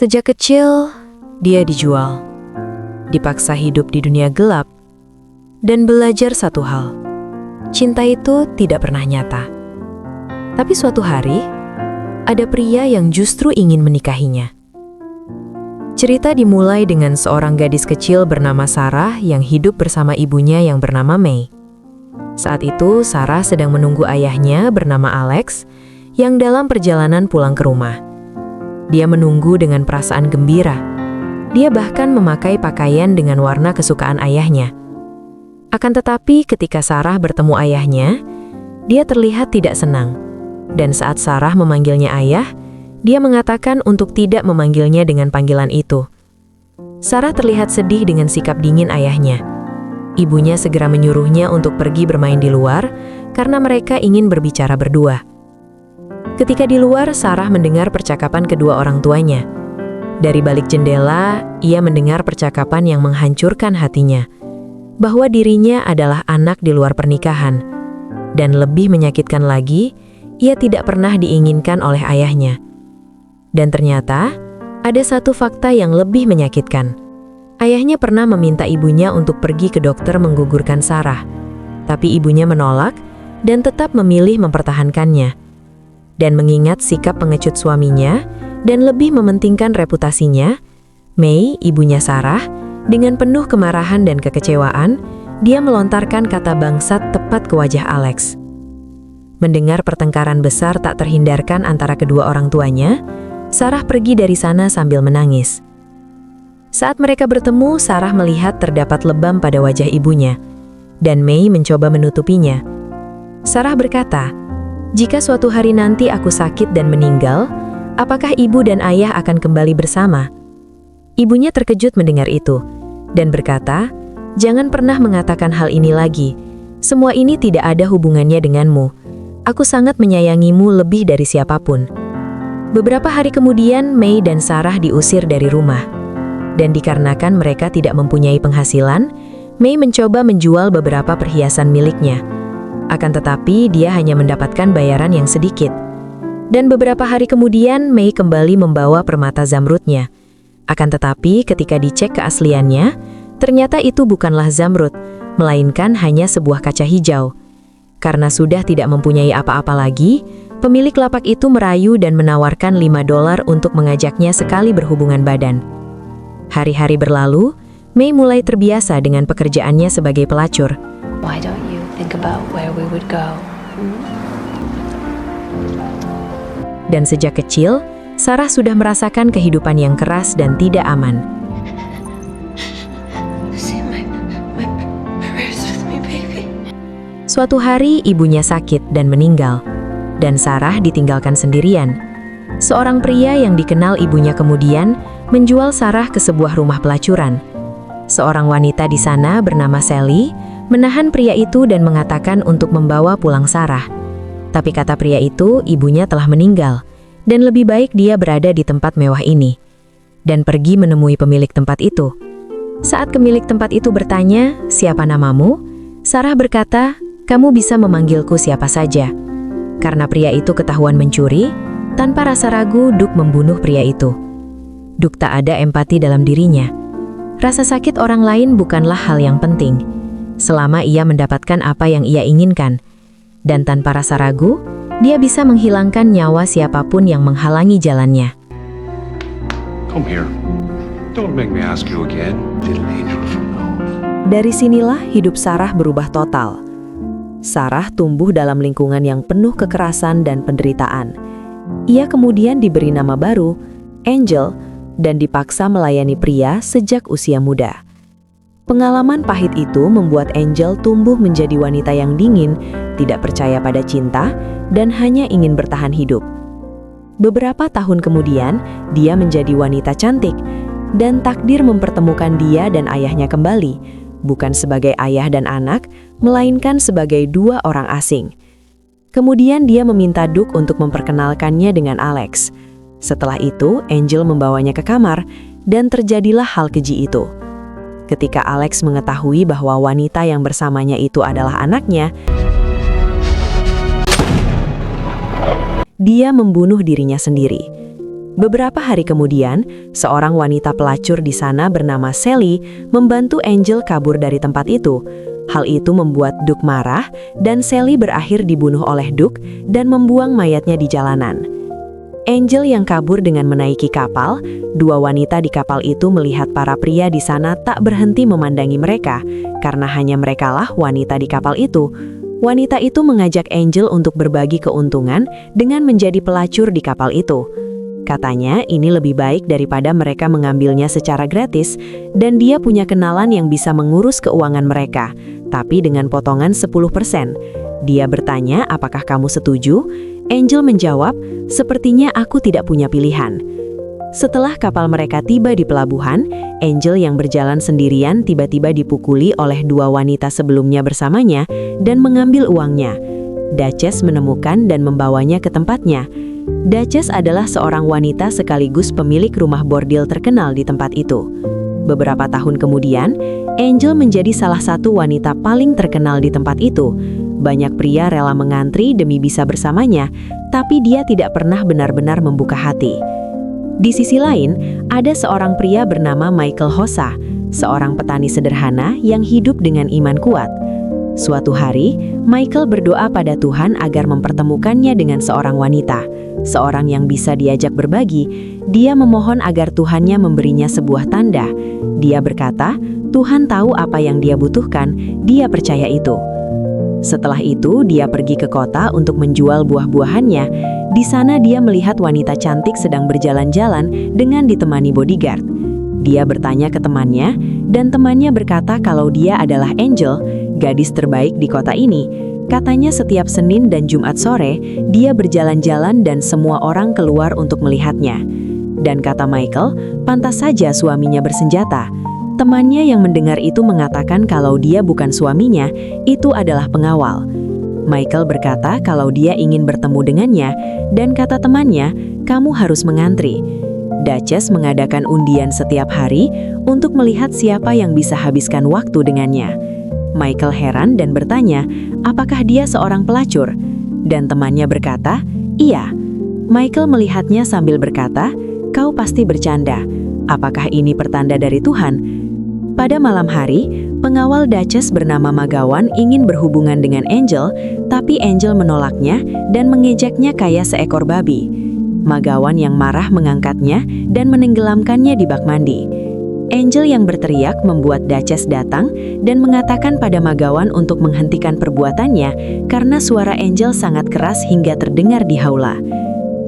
Sejak kecil, dia dijual, dipaksa hidup di dunia gelap, dan belajar satu hal, cinta itu tidak pernah nyata. Tapi suatu hari, ada pria yang justru ingin menikahinya. Cerita dimulai dengan seorang gadis kecil bernama Sarah yang hidup bersama ibunya yang bernama May. Saat itu, Sarah sedang menunggu ayahnya bernama Alex yang dalam perjalanan pulang ke rumah. Dia menunggu dengan perasaan gembira. Dia bahkan memakai pakaian dengan warna kesukaan ayahnya. Akan tetapi ketika Sarah bertemu ayahnya, dia terlihat tidak senang. Dan saat Sarah memanggilnya ayah, dia mengatakan untuk tidak memanggilnya dengan panggilan itu. Sarah terlihat sedih dengan sikap dingin ayahnya. Ibunya segera menyuruhnya untuk pergi bermain di luar karena mereka ingin berbicara berdua. Ketika di luar, Sarah mendengar percakapan kedua orang tuanya. Dari balik jendela, ia mendengar percakapan yang menghancurkan hatinya, bahwa dirinya adalah anak di luar pernikahan. Dan lebih menyakitkan lagi, ia tidak pernah diinginkan oleh ayahnya. Dan ternyata, ada satu fakta yang lebih menyakitkan. Ayahnya pernah meminta ibunya untuk pergi ke dokter menggugurkan Sarah, tapi ibunya menolak dan tetap memilih mempertahankannya. Dan mengingat sikap pengecut suaminya dan lebih mementingkan reputasinya, May, ibunya Sarah, dengan penuh kemarahan dan kekecewaan, dia melontarkan kata bangsat tepat ke wajah Alex. Mendengar pertengkaran besar tak terhindarkan antara kedua orang tuanya, Sarah pergi dari sana sambil menangis. Saat mereka bertemu, Sarah melihat terdapat lebam pada wajah ibunya, dan May mencoba menutupinya. Sarah berkata, "Jika suatu hari nanti aku sakit dan meninggal, apakah ibu dan ayah akan kembali bersama?" Ibunya terkejut mendengar itu, dan berkata, "Jangan pernah mengatakan hal ini lagi. Semua ini tidak ada hubungannya denganmu. Aku sangat menyayangimu lebih dari siapapun." Beberapa hari kemudian, May dan Sarah diusir dari rumah. Dan dikarenakan mereka tidak mempunyai penghasilan, May mencoba menjual beberapa perhiasan miliknya. Akan tetapi, dia hanya mendapatkan bayaran yang sedikit. Dan beberapa hari kemudian, May kembali membawa permata zamrudnya. Akan tetapi, ketika dicek keasliannya, ternyata itu bukanlah zamrud, melainkan hanya sebuah kaca hijau. Karena sudah tidak mempunyai apa-apa lagi, pemilik lapak itu merayu dan menawarkan $5 untuk mengajaknya sekali berhubungan badan. Hari-hari berlalu, May mulai terbiasa dengan pekerjaannya sebagai pelacur. Why don't you think about where we would go? Dan sejak kecil, Sarah sudah merasakan kehidupan yang keras dan tidak aman. See my prayers with me, baby. Suatu hari, ibunya sakit dan meninggal, dan Sarah ditinggalkan sendirian. Seorang pria yang dikenal ibunya kemudian menjual Sarah ke sebuah rumah pelacuran. Seorang wanita di sana bernama Sally menahan pria itu dan mengatakan untuk membawa pulang Sarah. Tapi kata pria itu, ibunya telah meninggal, dan lebih baik dia berada di tempat mewah ini. Dan pergi menemui pemilik tempat itu. Saat pemilik tempat itu bertanya, "Siapa namamu?" Sarah berkata, "Kamu bisa memanggilku siapa saja." Karena pria itu ketahuan mencuri, tanpa rasa ragu Duk membunuh pria itu. Duk tak ada empati dalam dirinya. Rasa sakit orang lain bukanlah hal yang penting, selama ia mendapatkan apa yang ia inginkan. Dan tanpa rasa ragu, dia bisa menghilangkan nyawa siapapun yang menghalangi jalannya. Come here. Don't make me ask you again, little angel from home. Dari sinilah hidup Sarah berubah total. Sarah tumbuh dalam lingkungan yang penuh kekerasan dan penderitaan. Ia kemudian diberi nama baru, Angel, dan dipaksa melayani pria sejak usia muda. Pengalaman pahit itu membuat Angel tumbuh menjadi wanita yang dingin, tidak percaya pada cinta, dan hanya ingin bertahan hidup. Beberapa tahun kemudian, dia menjadi wanita cantik, dan takdir mempertemukan dia dan ayahnya kembali, bukan sebagai ayah dan anak, melainkan sebagai dua orang asing. Kemudian dia meminta Duk untuk memperkenalkannya dengan Alex. Setelah itu, Angel membawanya ke kamar, dan terjadilah hal keji itu. Ketika Alex mengetahui bahwa wanita yang bersamanya itu adalah anaknya, dia membunuh dirinya sendiri. Beberapa hari kemudian, seorang wanita pelacur di sana bernama Sally membantu Angel kabur dari tempat itu. Hal itu membuat Duke marah dan Sally berakhir dibunuh oleh Duke dan membuang mayatnya di jalanan. Angel yang kabur dengan menaiki kapal, dua wanita di kapal itu melihat para pria di sana tak berhenti memandangi mereka, karena hanya merekalah wanita di kapal itu. Wanita itu mengajak Angel untuk berbagi keuntungan dengan menjadi pelacur di kapal itu. Katanya ini lebih baik daripada mereka mengambilnya secara gratis, dan dia punya kenalan yang bisa mengurus keuangan mereka, tapi dengan potongan 10%. Dia bertanya, apakah kamu setuju? Angel menjawab, sepertinya aku tidak punya pilihan. Setelah kapal mereka tiba di pelabuhan, Angel yang berjalan sendirian tiba-tiba dipukuli oleh dua wanita sebelumnya bersamanya dan mengambil uangnya. Duchess menemukan dan membawanya ke tempatnya. Duchess adalah seorang wanita sekaligus pemilik rumah bordil terkenal di tempat itu. Beberapa tahun kemudian, Angel menjadi salah satu wanita paling terkenal di tempat itu. Banyak pria rela mengantri demi bisa bersamanya, tapi dia tidak pernah benar-benar membuka hati. Di sisi lain, ada seorang pria bernama Michael Hossa, seorang petani sederhana yang hidup dengan iman kuat. Suatu hari, Michael berdoa pada Tuhan agar mempertemukannya dengan seorang wanita, seorang yang bisa diajak berbagi. Dia memohon agar Tuhannya memberinya sebuah tanda. Dia berkata, Tuhan tahu apa yang dia butuhkan, dia percaya itu. Setelah itu, dia pergi ke kota untuk menjual buah-buahannya. Di sana dia melihat wanita cantik sedang berjalan-jalan dengan ditemani bodyguard. Dia bertanya ke temannya, dan temannya berkata kalau dia adalah Angel, gadis terbaik di kota ini. Katanya setiap Senin dan Jumat sore, dia berjalan-jalan dan semua orang keluar untuk melihatnya. Dan kata Michael, pantas saja suaminya bersenjata. Temannya yang mendengar itu mengatakan kalau dia bukan suaminya, itu adalah pengawal. Michael berkata kalau dia ingin bertemu dengannya, dan kata temannya, kamu harus mengantri. Duchess mengadakan undian setiap hari untuk melihat siapa yang bisa habiskan waktu dengannya. Michael heran dan bertanya, apakah dia seorang pelacur? Dan temannya berkata, iya. Michael melihatnya sambil berkata, kau pasti bercanda. Apakah ini pertanda dari Tuhan? Pada malam hari, pengawal Duchess bernama Magawan ingin berhubungan dengan Angel, tapi Angel menolaknya dan mengejaknya kayak seekor babi. Magawan yang marah mengangkatnya dan menenggelamkannya di bak mandi. Angel yang berteriak membuat Duchess datang dan mengatakan pada Magawan untuk menghentikan perbuatannya karena suara Angel sangat keras hingga terdengar di haula.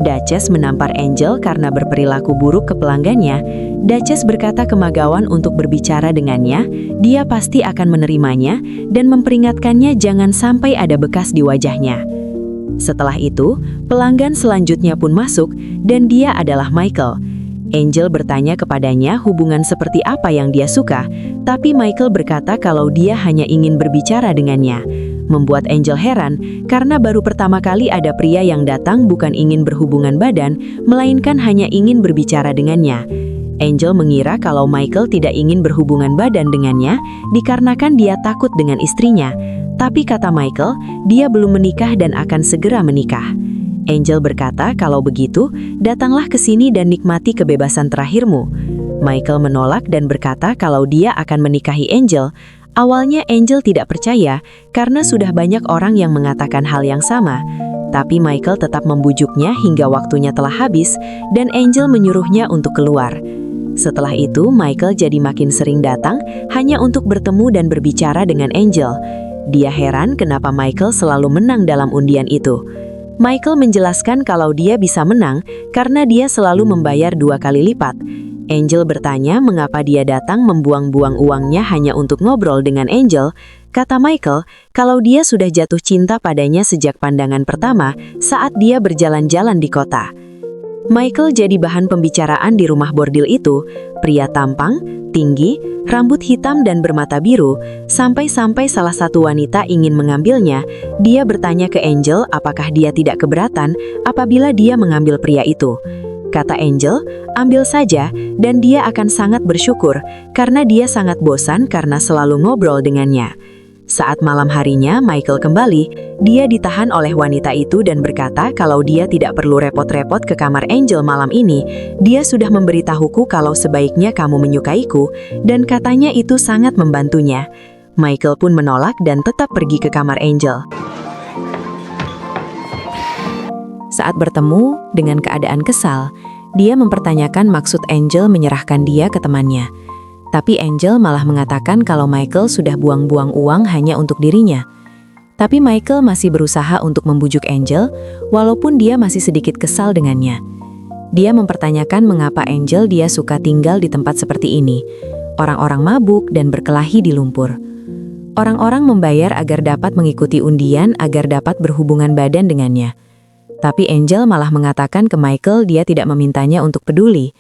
Duchess menampar Angel karena berperilaku buruk ke pelanggannya. Duchess berkata ke Magawan untuk berbicara dengannya, dia pasti akan menerimanya dan memperingatkannya jangan sampai ada bekas di wajahnya. Setelah itu, pelanggan selanjutnya pun masuk dan dia adalah Michael. Angel bertanya kepadanya hubungan seperti apa yang dia suka, tapi Michael berkata kalau dia hanya ingin berbicara dengannya. Membuat Angel heran karena baru pertama kali ada pria yang datang bukan ingin berhubungan badan, melainkan hanya ingin berbicara dengannya. Angel mengira kalau Michael tidak ingin berhubungan badan dengannya dikarenakan dia takut dengan istrinya. Tapi kata Michael, dia belum menikah dan akan segera menikah. Angel berkata kalau begitu, datanglah ke sini dan nikmati kebebasan terakhirmu. Michael menolak dan berkata kalau dia akan menikahi Angel. Awalnya Angel tidak percaya karena sudah banyak orang yang mengatakan hal yang sama. Tapi Michael tetap membujuknya hingga waktunya telah habis dan Angel menyuruhnya untuk keluar. Setelah itu Michael jadi makin sering datang hanya untuk bertemu dan berbicara dengan Angel. Dia heran kenapa Michael selalu menang dalam undian itu. Michael menjelaskan kalau dia bisa menang karena dia selalu membayar 2 kali lipat. Angel bertanya mengapa dia datang membuang-buang uangnya hanya untuk ngobrol dengan Angel. Kata Michael, kalau dia sudah jatuh cinta padanya sejak pandangan pertama saat dia berjalan-jalan di kota. Michael jadi bahan pembicaraan di rumah bordil itu, pria tampang, tinggi, rambut hitam dan bermata biru, sampai-sampai salah satu wanita ingin mengambilnya. Dia bertanya ke Angel apakah dia tidak keberatan apabila dia mengambil pria itu. Kata Angel, ambil saja dan dia akan sangat bersyukur karena dia sangat bosan karena selalu ngobrol dengannya. Saat malam harinya Michael kembali, dia ditahan oleh wanita itu dan berkata kalau dia tidak perlu repot-repot ke kamar Angel malam ini. Dia sudah memberitahuku kalau sebaiknya kamu menyukaiku, dan katanya itu sangat membantunya. Michael pun menolak dan tetap pergi ke kamar Angel. Saat bertemu, dengan keadaan kesal, dia mempertanyakan maksud Angel menyerahkan dia ke temannya. Tapi Angel malah mengatakan kalau Michael sudah buang-buang uang hanya untuk dirinya. Tapi Michael masih berusaha untuk membujuk Angel, walaupun dia masih sedikit kesal dengannya. Dia mempertanyakan mengapa Angel dia suka tinggal di tempat seperti ini. Orang-orang mabuk dan berkelahi di lumpur. Orang-orang membayar agar dapat mengikuti undian agar dapat berhubungan badan dengannya. Tapi Angel malah mengatakan ke Michael dia tidak memintanya untuk peduli.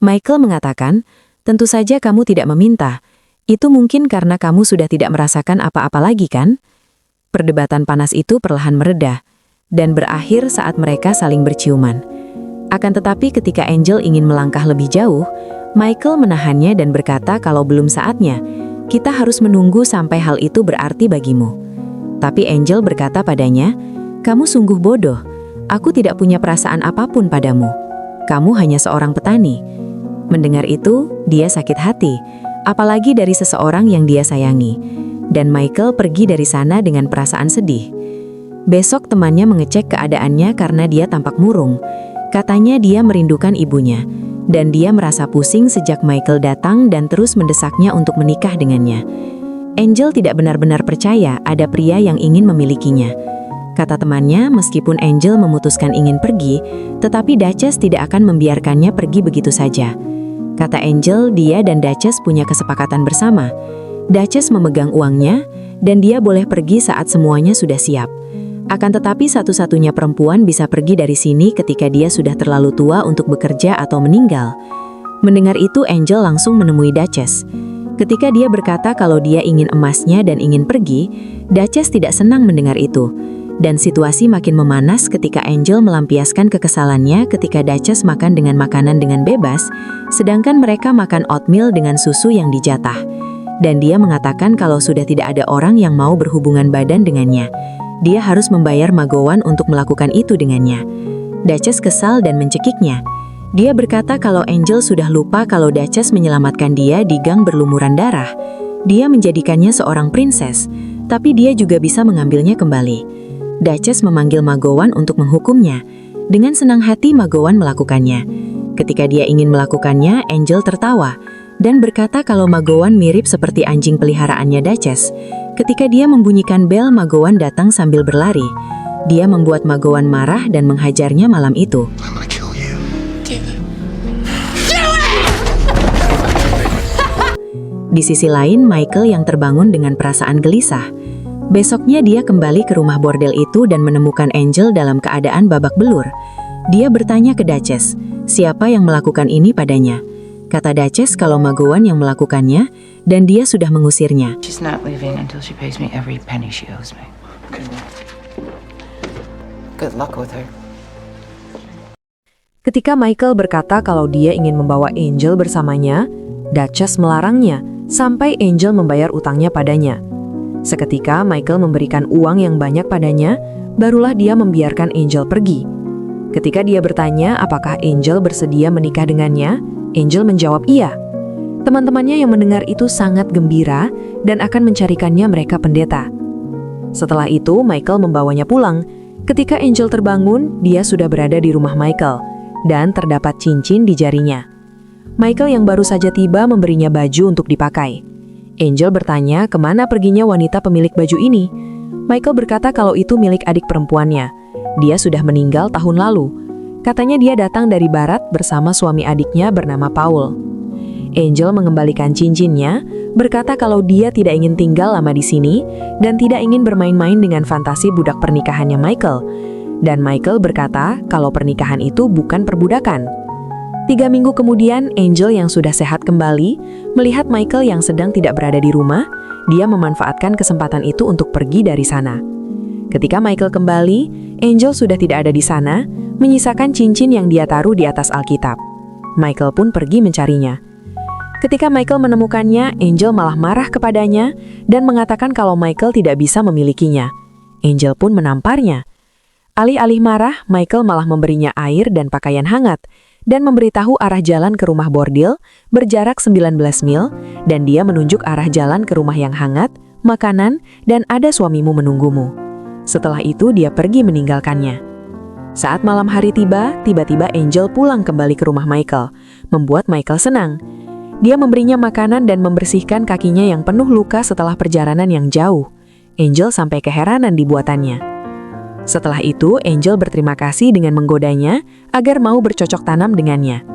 Michael mengatakan, tentu saja kamu tidak meminta. Itu mungkin karena kamu sudah tidak merasakan apa-apa lagi kan? Perdebatan panas itu perlahan mereda, dan berakhir saat mereka saling berciuman. Akan tetapi ketika Angel ingin melangkah lebih jauh, Michael menahannya dan berkata kalau belum saatnya, kita harus menunggu sampai hal itu berarti bagimu. Tapi Angel berkata padanya, kamu sungguh bodoh, aku tidak punya perasaan apapun padamu. Kamu hanya seorang petani. Mendengar itu, dia sakit hati, apalagi dari seseorang yang dia sayangi. Dan Michael pergi dari sana dengan perasaan sedih. Besok temannya mengecek keadaannya karena dia tampak murung. Katanya dia merindukan ibunya, dan dia merasa pusing sejak Michael datang dan terus mendesaknya untuk menikah dengannya. Angel tidak benar-benar percaya ada pria yang ingin memilikinya. Kata temannya, meskipun Angel memutuskan ingin pergi, tetapi Duchess tidak akan membiarkannya pergi begitu saja. Kata Angel, dia dan Duchess punya kesepakatan bersama. Duchess memegang uangnya, dan dia boleh pergi saat semuanya sudah siap. Akan tetapi satu-satunya perempuan bisa pergi dari sini ketika dia sudah terlalu tua untuk bekerja atau meninggal. Mendengar itu, Angel langsung menemui Duchess. Ketika dia berkata kalau dia ingin emasnya dan ingin pergi, Duchess tidak senang mendengar itu. Dan situasi makin memanas ketika Angel melampiaskan kekesalannya ketika Duchess makan dengan makanan dengan bebas, sedangkan mereka makan oatmeal dengan susu yang dijatah. Dan dia mengatakan kalau sudah tidak ada orang yang mau berhubungan badan dengannya. Dia harus membayar Magowan untuk melakukan itu dengannya. Duchess kesal dan mencekiknya. Dia berkata kalau Angel sudah lupa kalau Duchess menyelamatkan dia di gang berlumuran darah. Dia menjadikannya seorang princess, tapi dia juga bisa mengambilnya kembali. Duchess memanggil Magowan untuk menghukumnya. Dengan senang hati Magowan melakukannya. Ketika dia ingin melakukannya, Angel tertawa dan berkata kalau Magowan mirip seperti anjing peliharaannya Duchess. Ketika dia membunyikan bel, Magowan datang sambil berlari. Dia membuat Magowan marah dan menghajarnya malam itu. I'm gonna kill you. Di sisi lain, Michael yang terbangun dengan perasaan gelisah. Besoknya dia kembali ke rumah bordel itu dan menemukan Angel dalam keadaan babak belur. Dia bertanya ke Duchess, siapa yang melakukan ini padanya? Kata Duchess kalau Magowan yang melakukannya, dan dia sudah mengusirnya. She's not leaving until she pays me every penny she owes me. Good luck with her. Ketika Michael berkata kalau dia ingin membawa Angel bersamanya, Duchess melarangnya sampai Angel membayar utangnya padanya. Seketika Michael memberikan uang yang banyak padanya, barulah dia membiarkan Angel pergi. Ketika dia bertanya apakah Angel bersedia menikah dengannya, Angel menjawab iya. Teman-temannya yang mendengar itu sangat gembira dan akan mencarikannya mereka pendeta. Setelah itu, Michael membawanya pulang. Ketika Angel terbangun, dia sudah berada di rumah Michael dan terdapat cincin di jarinya. Michael yang baru saja tiba memberinya baju untuk dipakai. Angel bertanya kemana perginya wanita pemilik baju ini. Michael berkata kalau itu milik adik perempuannya. Dia sudah meninggal tahun lalu. Katanya dia datang dari barat bersama suami adiknya bernama Paul. Angel mengembalikan cincinnya, berkata kalau dia tidak ingin tinggal lama di sini dan tidak ingin bermain-main dengan fantasi budak pernikahannya Michael. Dan Michael berkata kalau pernikahan itu bukan perbudakan. 3 minggu kemudian, Angel yang sudah sehat kembali, melihat Michael yang sedang tidak berada di rumah, dia memanfaatkan kesempatan itu untuk pergi dari sana. Ketika Michael kembali, Angel sudah tidak ada di sana, menyisakan cincin yang dia taruh di atas Alkitab. Michael pun pergi mencarinya. Ketika Michael menemukannya, Angel malah marah kepadanya dan mengatakan kalau Michael tidak bisa memilikinya. Angel pun menamparnya. Alih-alih marah, Michael malah memberinya air dan pakaian hangat dan memberitahu arah jalan ke rumah bordil berjarak 19 mil dan dia menunjuk arah jalan ke rumah yang hangat, makanan, dan ada suamimu menunggumu. Setelah itu dia pergi meninggalkannya. Saat malam hari tiba-tiba Angel pulang kembali ke rumah Michael, membuat Michael senang. Dia memberinya makanan dan membersihkan kakinya yang penuh luka setelah perjalanan yang jauh. Angel sampai keheranan dibuatannya. Setelah itu, Angel berterima kasih dengan menggodanya agar mau bercocok tanam dengannya.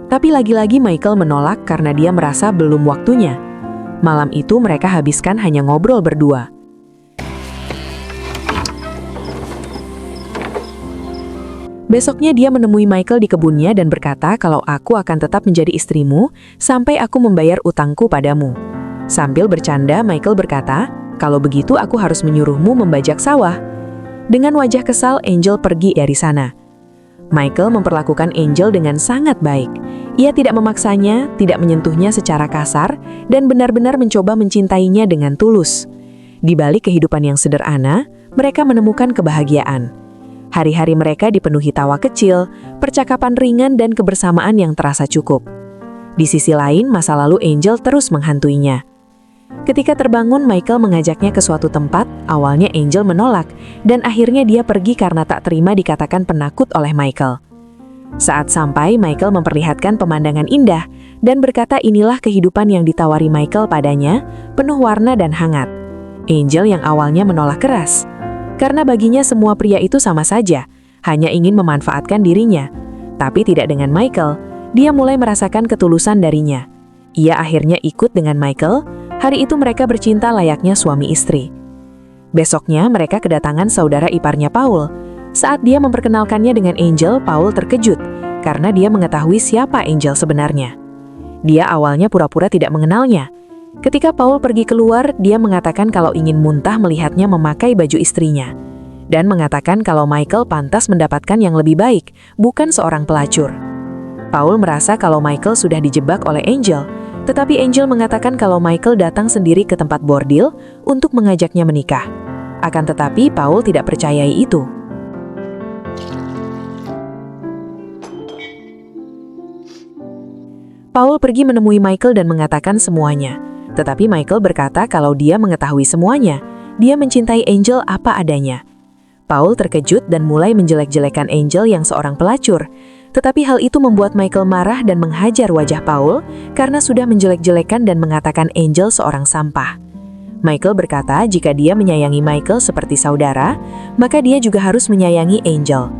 Tapi lagi-lagi Michael menolak karena dia merasa belum waktunya. Malam itu mereka habiskan hanya ngobrol berdua. Besoknya dia menemui Michael di kebunnya dan berkata kalau aku akan tetap menjadi istrimu sampai aku membayar utangku padamu. Sambil bercanda, Michael berkata, kalau begitu aku harus menyuruhmu membajak sawah. Dengan wajah kesal, Angel pergi dari sana. Michael memperlakukan Angel dengan sangat baik. Ia tidak memaksanya, tidak menyentuhnya secara kasar, dan benar-benar mencoba mencintainya dengan tulus. Di balik kehidupan yang sederhana, mereka menemukan kebahagiaan. Hari-hari mereka dipenuhi tawa kecil, percakapan ringan, dan kebersamaan yang terasa cukup. Di sisi lain, masa lalu Angel terus menghantuinya. Ketika terbangun, Michael mengajaknya ke suatu tempat. Awalnya Angel menolak, dan akhirnya dia pergi karena tak terima dikatakan penakut oleh Michael. Saat sampai, Michael memperlihatkan pemandangan indah, dan berkata inilah kehidupan yang ditawari Michael padanya, penuh warna dan hangat. Angel yang awalnya menolak keras, karena baginya semua pria itu sama saja, hanya ingin memanfaatkan dirinya. Tapi tidak dengan Michael, dia mulai merasakan ketulusan darinya. Ia akhirnya ikut dengan Michael. Hari itu mereka bercinta layaknya suami istri. Besoknya mereka kedatangan saudara iparnya Paul. Saat dia memperkenalkannya dengan Angel, Paul terkejut karena dia mengetahui siapa Angel sebenarnya. Dia awalnya pura-pura tidak mengenalnya. Ketika Paul pergi keluar, dia mengatakan kalau ingin muntah melihatnya memakai baju istrinya. Dan mengatakan kalau Michael pantas mendapatkan yang lebih baik, bukan seorang pelacur. Paul merasa kalau Michael sudah dijebak oleh Angel. Tetapi Angel mengatakan kalau Michael datang sendiri ke tempat bordil untuk mengajaknya menikah. Akan tetapi Paul tidak percayai itu. Paul pergi menemui Michael dan mengatakan semuanya. Tetapi Michael berkata kalau dia mengetahui semuanya. Dia mencintai Angel apa adanya. Paul terkejut dan mulai menjelek-jelekan Angel yang seorang pelacur. Tetapi hal itu membuat Michael marah dan menghajar wajah Paul karena sudah menjelek-jelekan dan mengatakan Angel seorang sampah. Michael berkata jika dia menyayangi Michael seperti saudara, maka dia juga harus menyayangi Angel.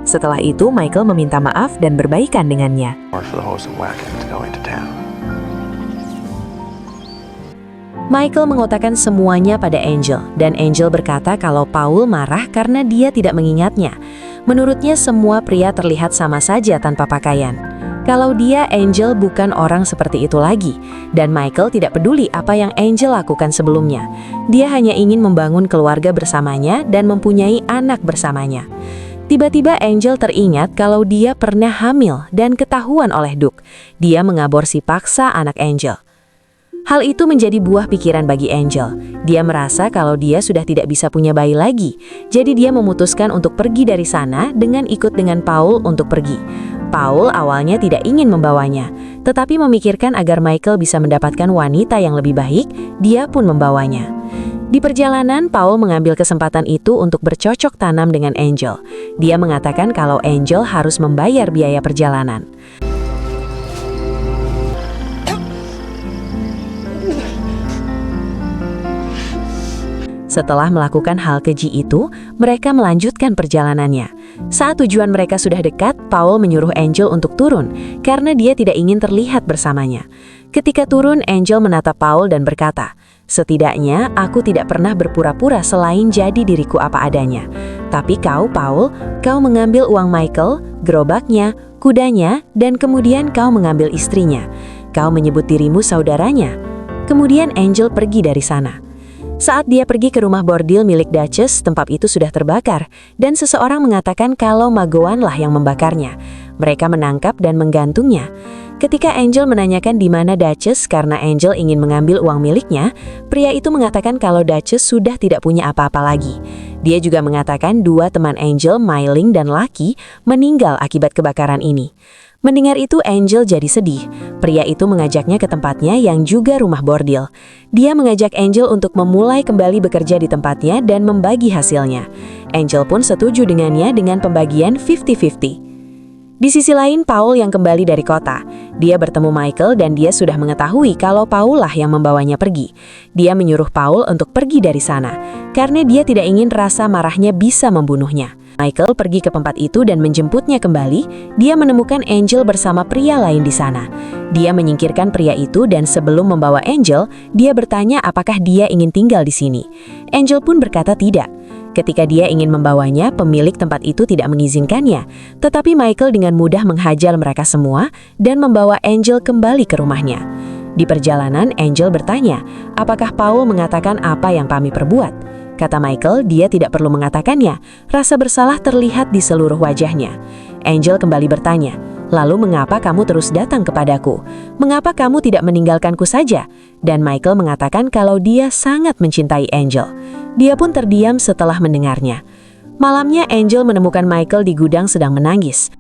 Setelah itu, Michael meminta maaf dan berbaikan dengannya. Michael mengatakan semuanya pada Angel, dan Angel berkata kalau Paul marah karena dia tidak mengingatnya. Menurutnya semua pria terlihat sama saja tanpa pakaian. Kalau dia, Angel bukan orang seperti itu lagi. Dan Michael tidak peduli apa yang Angel lakukan sebelumnya. Dia hanya ingin membangun keluarga bersamanya dan mempunyai anak bersamanya. Tiba-tiba Angel teringat kalau dia pernah hamil dan ketahuan oleh Duke. Dia mengaborsi paksa anak Angel. Hal itu menjadi buah pikiran bagi Angel. Dia merasa kalau dia sudah tidak bisa punya bayi lagi. Jadi dia memutuskan untuk pergi dari sana dengan ikut dengan Paul untuk pergi. Paul awalnya tidak ingin membawanya, tetapi memikirkan agar Michael bisa mendapatkan wanita yang lebih baik, dia pun membawanya. Di perjalanan, Paul mengambil kesempatan itu untuk bercocok tanam dengan Angel. Dia mengatakan kalau Angel harus membayar biaya perjalanan. Setelah melakukan hal keji itu, mereka melanjutkan perjalanannya. Saat tujuan mereka sudah dekat, Paul menyuruh Angel untuk turun, karena dia tidak ingin terlihat bersamanya. Ketika turun, Angel menatap Paul dan berkata, setidaknya aku tidak pernah berpura-pura selain jadi diriku apa adanya. Tapi kau, Paul, kau mengambil uang Michael, gerobaknya, kudanya, dan kemudian kau mengambil istrinya. Kau menyebut dirimu saudaranya. Kemudian Angel pergi dari sana. Saat dia pergi ke rumah bordil milik Duchess, tempat itu sudah terbakar, dan seseorang mengatakan kalau Magoan lah yang membakarnya. Mereka menangkap dan menggantungnya. Ketika Angel menanyakan di mana Duchess karena Angel ingin mengambil uang miliknya, pria itu mengatakan kalau Duchess sudah tidak punya apa-apa lagi. Dia juga mengatakan dua teman Angel, Myling dan Lucky, meninggal akibat kebakaran ini. Mendengar itu, Angel jadi sedih. Pria itu mengajaknya ke tempatnya yang juga rumah bordil. Dia mengajak Angel untuk memulai kembali bekerja di tempatnya dan membagi hasilnya. Angel pun setuju dengannya dengan pembagian 50-50. Di sisi lain, Paul yang kembali dari kota. Dia bertemu Michael dan dia sudah mengetahui kalau Paul lah yang membawanya pergi. Dia menyuruh Paul untuk pergi dari sana, karena dia tidak ingin rasa marahnya bisa membunuhnya. Michael pergi ke tempat itu dan menjemputnya kembali. Dia menemukan Angel bersama pria lain di sana. Dia menyingkirkan pria itu dan sebelum membawa Angel, dia bertanya apakah dia ingin tinggal di sini. Angel pun berkata tidak. Ketika dia ingin membawanya, pemilik tempat itu tidak mengizinkannya. Tetapi Michael dengan mudah menghajar mereka semua dan membawa Angel kembali ke rumahnya. Di perjalanan, Angel bertanya, apakah Paul mengatakan apa yang kami perbuat? Kata Michael, dia tidak perlu mengatakannya. Rasa bersalah terlihat di seluruh wajahnya. Angel kembali bertanya, lalu mengapa kamu terus datang kepadaku? Mengapa kamu tidak meninggalkanku saja? Dan Michael mengatakan kalau dia sangat mencintai Angel. Dia pun terdiam setelah mendengarnya. Malamnya Angel menemukan Michael di gudang sedang menangis.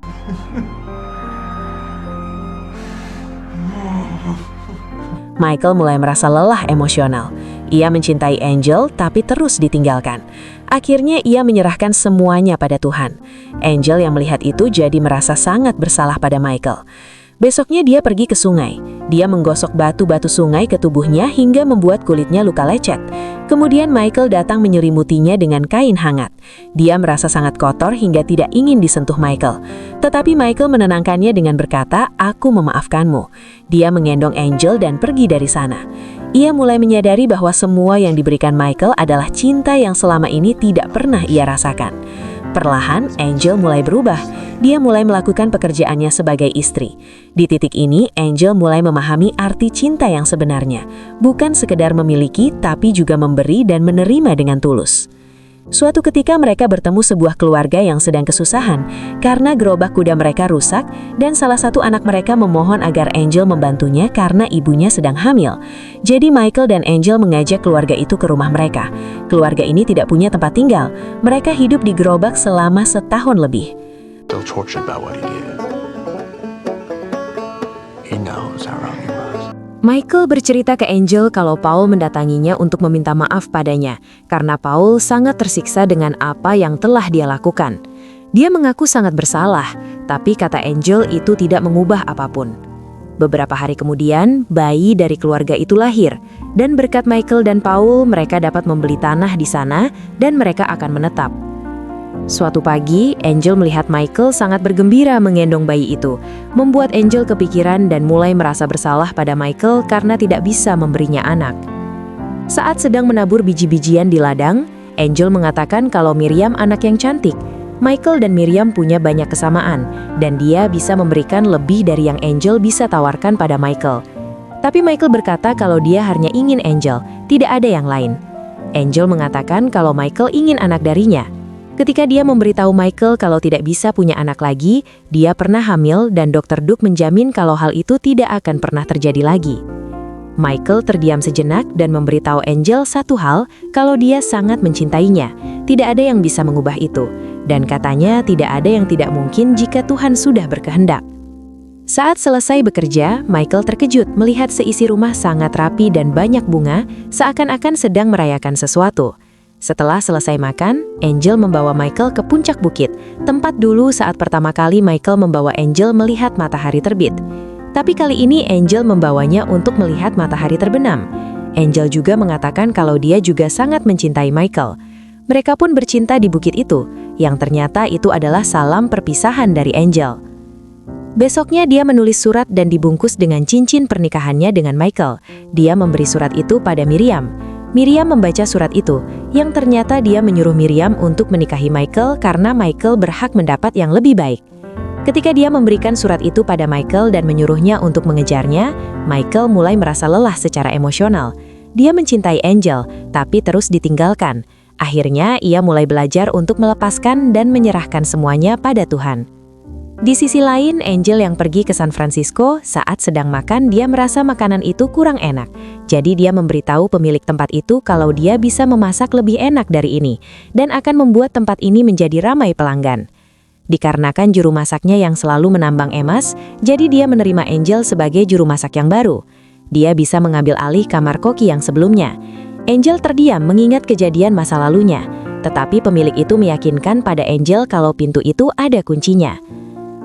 Michael mulai merasa lelah emosional. Ia mencintai Angel tapi terus ditinggalkan. Akhirnya ia menyerahkan semuanya pada Tuhan. Angel yang melihat itu jadi merasa sangat bersalah pada Michael. Besoknya dia pergi ke sungai. Dia menggosok batu-batu sungai ke tubuhnya hingga membuat kulitnya luka lecet. Kemudian Michael datang menyelimutinya dengan kain hangat. Dia merasa sangat kotor hingga tidak ingin disentuh Michael. Tetapi Michael menenangkannya dengan berkata, "Aku memaafkanmu." Dia menggendong Angel dan pergi dari sana. Ia mulai menyadari bahwa semua yang diberikan Michael adalah cinta yang selama ini tidak pernah ia rasakan. Perlahan, Angel mulai berubah. Dia mulai melakukan pekerjaannya sebagai istri. Di titik ini, Angel mulai memahami arti cinta yang sebenarnya. Bukan sekedar memiliki, tapi juga memberi dan menerima dengan tulus. Suatu ketika mereka bertemu sebuah keluarga yang sedang kesusahan karena gerobak kuda mereka rusak dan salah satu anak mereka memohon agar Angel membantunya karena ibunya sedang hamil. Jadi Michael dan Angel mengajak keluarga itu ke rumah mereka. Keluarga ini tidak punya tempat tinggal. Mereka hidup di gerobak selama setahun lebih. Still tortured by what he did. He knows how wrong he was. Michael bercerita ke Angel kalau Paul mendatanginya untuk meminta maaf padanya, karena Paul sangat tersiksa dengan apa yang telah dia lakukan. Dia mengaku sangat bersalah, tapi kata Angel itu tidak mengubah apapun. Beberapa hari kemudian, bayi dari keluarga itu lahir, dan berkat Michael dan Paul, mereka dapat membeli tanah di sana, dan mereka akan menetap. Suatu pagi, Angel melihat Michael sangat bergembira menggendong bayi itu, membuat Angel kepikiran dan mulai merasa bersalah pada Michael karena tidak bisa memberinya anak. Saat sedang menabur biji-bijian di ladang, Angel mengatakan kalau Miriam anak yang cantik. Michael dan Miriam punya banyak kesamaan, dan dia bisa memberikan lebih dari yang Angel bisa tawarkan pada Michael. Tapi Michael berkata kalau dia hanya ingin Angel, tidak ada yang lain. Angel mengatakan kalau Michael ingin anak darinya. Ketika dia memberitahu Michael kalau tidak bisa punya anak lagi, dia pernah hamil dan Dr. Duke menjamin kalau hal itu tidak akan pernah terjadi lagi. Michael terdiam sejenak dan memberitahu Angel satu hal, kalau dia sangat mencintainya. Tidak ada yang bisa mengubah itu, dan katanya tidak ada yang tidak mungkin jika Tuhan sudah berkehendak. Saat selesai bekerja, Michael terkejut melihat seisi rumah sangat rapi dan banyak bunga, seakan-akan sedang merayakan sesuatu. Setelah selesai makan, Angel membawa Michael ke puncak bukit, tempat dulu saat pertama kali Michael membawa Angel melihat matahari terbit. Tapi kali ini Angel membawanya untuk melihat matahari terbenam. Angel juga mengatakan kalau dia juga sangat mencintai Michael. Mereka pun bercinta di bukit itu, yang ternyata itu adalah salam perpisahan dari Angel. Besoknya dia menulis surat dan dibungkus dengan cincin pernikahannya dengan Michael. Dia memberi surat itu pada Miriam. Miriam membaca surat itu, yang ternyata dia menyuruh Miriam untuk menikahi Michael karena Michael berhak mendapat yang lebih baik. Ketika dia memberikan surat itu pada Michael dan menyuruhnya untuk mengejarnya, Michael mulai merasa lelah secara emosional. Dia mencintai Angel, tapi terus ditinggalkan. Akhirnya ia mulai belajar untuk melepaskan dan menyerahkan semuanya pada Tuhan. Di sisi lain, Angel yang pergi ke San Francisco saat sedang makan, dia merasa makanan itu kurang enak. Jadi dia memberitahu pemilik tempat itu kalau dia bisa memasak lebih enak dari ini dan akan membuat tempat ini menjadi ramai pelanggan. Dikarenakan juru masaknya yang selalu menambang emas, jadi dia menerima Angel sebagai juru masak yang baru. Dia bisa mengambil alih kamar koki yang sebelumnya. Angel terdiam mengingat kejadian masa lalunya, tetapi pemilik itu meyakinkan pada Angel kalau pintu itu ada kuncinya.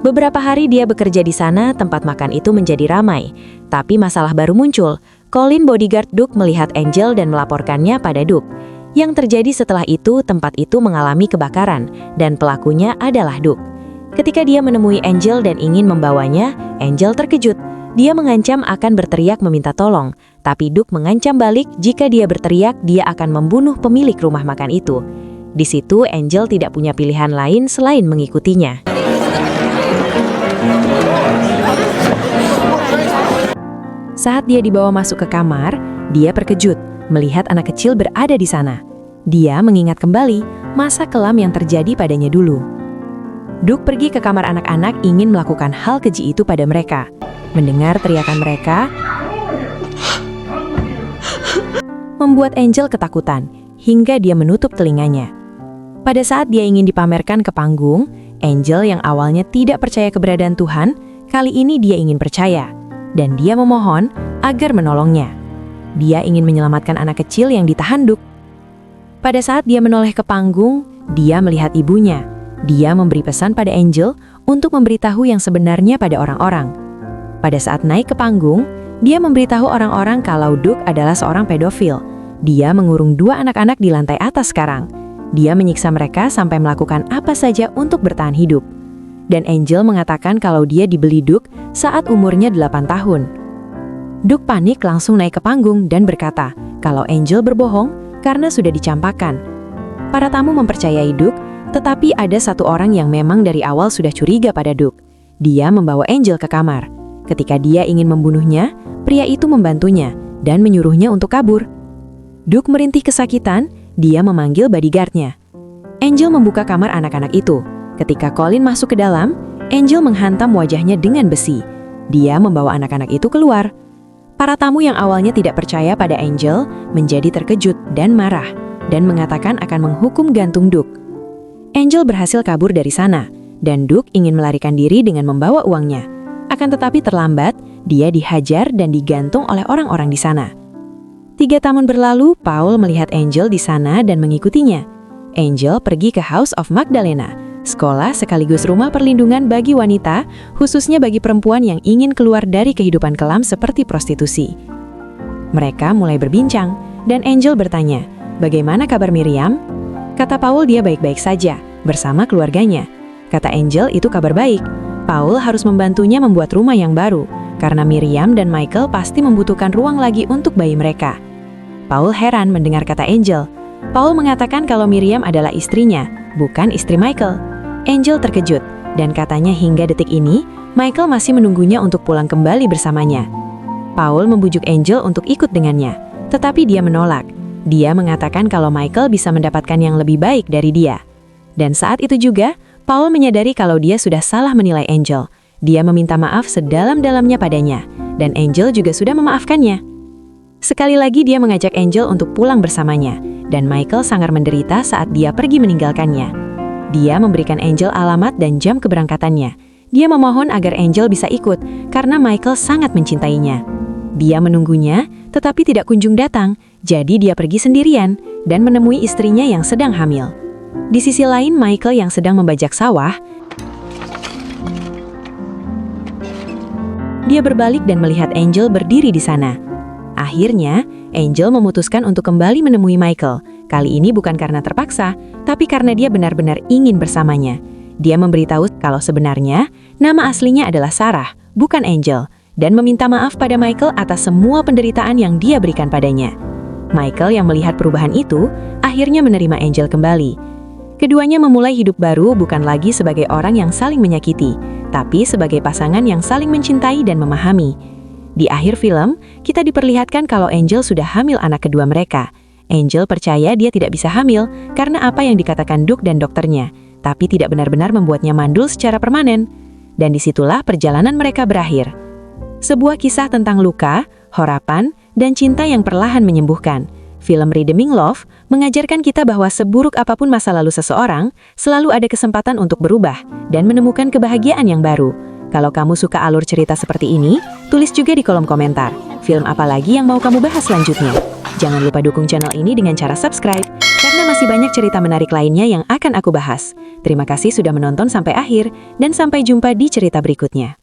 Beberapa hari dia bekerja di sana, tempat makan itu menjadi ramai. Tapi masalah baru muncul. Colin, bodyguard Duke, melihat Angel dan melaporkannya pada Duke. Yang terjadi setelah itu, tempat itu mengalami kebakaran, dan pelakunya adalah Duke. Ketika dia menemui Angel dan ingin membawanya, Angel terkejut. Dia mengancam akan berteriak meminta tolong, tapi Duke mengancam balik jika dia berteriak, dia akan membunuh pemilik rumah makan itu. Di situ, Angel tidak punya pilihan lain selain mengikutinya. Saat dia dibawa masuk ke kamar, dia terkejut melihat anak kecil berada di sana. Dia mengingat kembali masa kelam yang terjadi padanya dulu. Duke pergi ke kamar anak-anak ingin melakukan hal keji itu pada mereka. Mendengar teriakan mereka membuat Angel ketakutan hingga dia menutup telinganya. Pada saat dia ingin dipamerkan ke panggung, Angel yang awalnya tidak percaya keberadaan Tuhan, kali ini dia ingin percaya. Dan dia memohon agar menolongnya. Dia ingin menyelamatkan anak kecil yang ditahan Duke. Pada saat dia menoleh ke panggung, dia melihat ibunya. Dia memberi pesan pada Angel untuk memberitahu yang sebenarnya pada orang-orang. Pada saat naik ke panggung, dia memberitahu orang-orang kalau Duke adalah seorang pedofil. Dia mengurung 2 anak-anak di lantai atas sekarang. Dia menyiksa mereka sampai melakukan apa saja untuk bertahan hidup. Dan Angel mengatakan kalau dia dibeli Duke saat umurnya 8 tahun. Duke panik langsung naik ke panggung dan berkata kalau Angel berbohong karena sudah dicampakkan. Para tamu mempercayai Duke, tetapi ada satu orang yang memang dari awal sudah curiga pada Duke. Dia membawa Angel ke kamar. Ketika dia ingin membunuhnya, pria itu membantunya dan menyuruhnya untuk kabur. Duke merintih kesakitan, dia memanggil bodyguardnya. Angel membuka kamar anak-anak itu. Ketika Colin masuk ke dalam, Angel menghantam wajahnya dengan besi. Dia membawa anak-anak itu keluar. Para tamu yang awalnya tidak percaya pada Angel menjadi terkejut dan marah, dan mengatakan akan menghukum gantung Duke. Angel berhasil kabur dari sana, dan Duke ingin melarikan diri dengan membawa uangnya. Akan tetapi terlambat, dia dihajar dan digantung oleh orang-orang di sana. 3 tahun berlalu, Paul melihat Angel di sana dan mengikutinya. Angel pergi ke House of Magdalena, sekolah sekaligus rumah perlindungan bagi wanita, khususnya bagi perempuan yang ingin keluar dari kehidupan kelam seperti prostitusi. Mereka mulai berbincang, dan Angel bertanya, "Bagaimana kabar Miriam?" Kata Paul dia baik-baik saja, bersama keluarganya. Kata Angel itu kabar baik. Paul harus membantunya membuat rumah yang baru, karena Miriam dan Michael pasti membutuhkan ruang lagi untuk bayi mereka. Paul heran mendengar kata Angel. Paul mengatakan kalau Miriam adalah istrinya, bukan istri Michael. Angel terkejut, dan katanya hingga detik ini, Michael masih menunggunya untuk pulang kembali bersamanya. Paul membujuk Angel untuk ikut dengannya, tetapi dia menolak. Dia mengatakan kalau Michael bisa mendapatkan yang lebih baik dari dia. Dan saat itu juga, Paul menyadari kalau dia sudah salah menilai Angel. Dia meminta maaf sedalam-dalamnya padanya, dan Angel juga sudah memaafkannya. Sekali lagi dia mengajak Angel untuk pulang bersamanya, dan Michael sangat menderita saat dia pergi meninggalkannya. Dia memberikan Angel alamat dan jam keberangkatannya. Dia memohon agar Angel bisa ikut, karena Michael sangat mencintainya. Dia menunggunya, tetapi tidak kunjung datang, jadi dia pergi sendirian, dan menemui istrinya yang sedang hamil. Di sisi lain, Michael yang sedang membajak sawah, dia berbalik dan melihat Angel berdiri di sana. Akhirnya, Angel memutuskan untuk kembali menemui Michael. Kali ini bukan karena terpaksa, tapi karena dia benar-benar ingin bersamanya. Dia memberitahu kalau sebenarnya nama aslinya adalah Sarah, bukan Angel, dan meminta maaf pada Michael atas semua penderitaan yang dia berikan padanya. Michael yang melihat perubahan itu, akhirnya menerima Angel kembali. Keduanya memulai hidup baru bukan lagi sebagai orang yang saling menyakiti, tapi sebagai pasangan yang saling mencintai dan memahami. Di akhir film, kita diperlihatkan kalau Angel sudah hamil anak kedua mereka. Angel percaya dia tidak bisa hamil karena apa yang dikatakan Duke dan dokternya, tapi tidak benar-benar membuatnya mandul secara permanen. dan disitulah perjalanan mereka berakhir. Sebuah kisah tentang luka, harapan, dan cinta yang perlahan menyembuhkan. Film Redeeming Love mengajarkan kita bahwa seburuk apapun masa lalu seseorang, selalu ada kesempatan untuk berubah dan menemukan kebahagiaan yang baru. Kalau kamu suka alur cerita seperti ini, tulis juga di kolom komentar. Film apa lagi yang mau kamu bahas selanjutnya? Jangan lupa dukung channel ini dengan cara subscribe, karena masih banyak cerita menarik lainnya yang akan aku bahas. Terima kasih sudah menonton sampai akhir, dan sampai jumpa di cerita berikutnya.